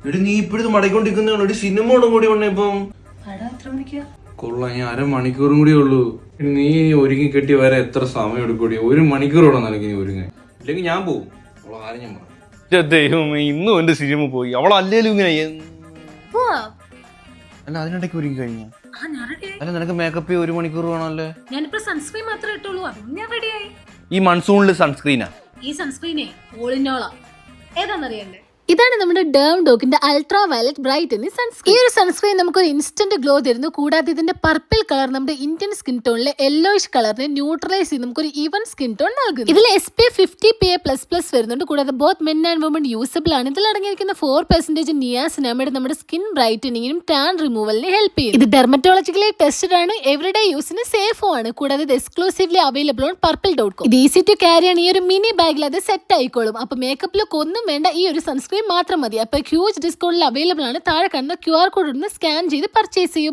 എടി നീ ഇപ്പോഴത്തെ മടക്കൊണ്ടിരിക്കുന്ന ഒരു സിനിമ കൂടി വന്നേ ഇപ്പം കൊള്ളാം. ഞാൻ 1/2 മണിക്കൂറും കൂടിയേ ഉള്ളൂ. നീ ഒരുങ്ങി കെട്ടി വരെ എത്ര സമയം എടുക്കൂടി? 1 മണിക്കൂറോടെ നിനക്ക് നീ ഒരുങ്ങ. ഇല്ലെങ്കിൽ ഞാൻ പോകും. അവളാരും ഞാൻ പറഞ്ഞു. ദൈവമേ, ഇന്നും എന്റെ സിനിമ പോയി. അവളല്ലേലും ഇങ്ങനെ അല്ല അതിനിടയ്ക്ക് ഒരുങ്ങി കഴിഞ്ഞ അല്ല നിനക്ക് മേക്കപ്പ് 1 മണിക്കൂർ വേണമല്ലേ? ഞാനിപ്പോ സൺസ്ക്രീൻ മാത്രമേ ഇട്ടുള്ളൂ. അതും ഞാൻ റെഡിയായി. ഈ മൺസൂണില് സൺസ്ക്രീനാ? ഈ സൺസ്ക്രീനെ ഓളിനോളാ. ഏതാണെന്നറിയണ്ടേ? ഇതാണ് നമ്മുടെ ഡേം ഡോക്കിന്റെ അൾട്രാ വയലറ്റ് ബ്രൈറ്റനിങ് സൺസ്ക്രീൻ. ഈ ഒരു സൺസ്ക്രീൻ നമുക്ക് ഒരു ഇൻസ്റ്റന്റ് ഗ്ലോ തരുന്നു. കൂടാതെ ഇതിന്റെ പർപ്പിൾ കളർ നമ്മുടെ ഇന്ത്യൻ സ്കിൻ ടോണിലെ യെല്ലോയിഷ് കളറിനെ ന്യൂട്രലൈസ് ചെയ്ത് നമുക്ക് ഒരു ഈവൻ സ്കിൻ ടോൺ നൽകുന്നു. ഇതിൽ SPF 50PA++ വരുന്നുണ്ട്. കൂടാതെ both men and woman usable ആണ്. ഇതിൽ അടങ്ങിയിരിക്കുന്ന 4% നിയാസിനാമൈഡ് നമ്മുടെ സ്കിൻ ബ്രൈറ്റനിങ്ങിനും ടാൻ റിമൂവലിന് ഹെൽപ്പ് ചെയ്യും. ഇത് ഡെർമറ്റോളജിക്കലി ടെസ്റ്റഡ് ആണ്, എവറിഡേ യൂസിന് സേഫും ആണ്. കൂടാതെ ഇത് എക്സ്ക്ലൂസീവ്ലി അവൈലബിൾ ഓൺ purple.com. ഇത് ഈസി ടു ക്യാരി ആണ്. ഈ ഒരു മിനി ബാഗിൽ അത് സെറ്റ് ആയിക്കോളും. അപ്പൊ മേക്കപ്പ് ലുക്ക് ഒന്നും വേണ്ട, ഈ ഒരു സൺസ്ക്രീൻ മാത്രം മതി. അപ്പൊ ഹ്യൂജ് ഡിസ്കൗണ്ടിൽ അവൈലബിൾ ആണ്. താഴെ കാണുന്ന QR കോഡ് ഒന്ന് സ്കാൻ ചെയ്ത് പർച്ചേസ് ചെയ്യും.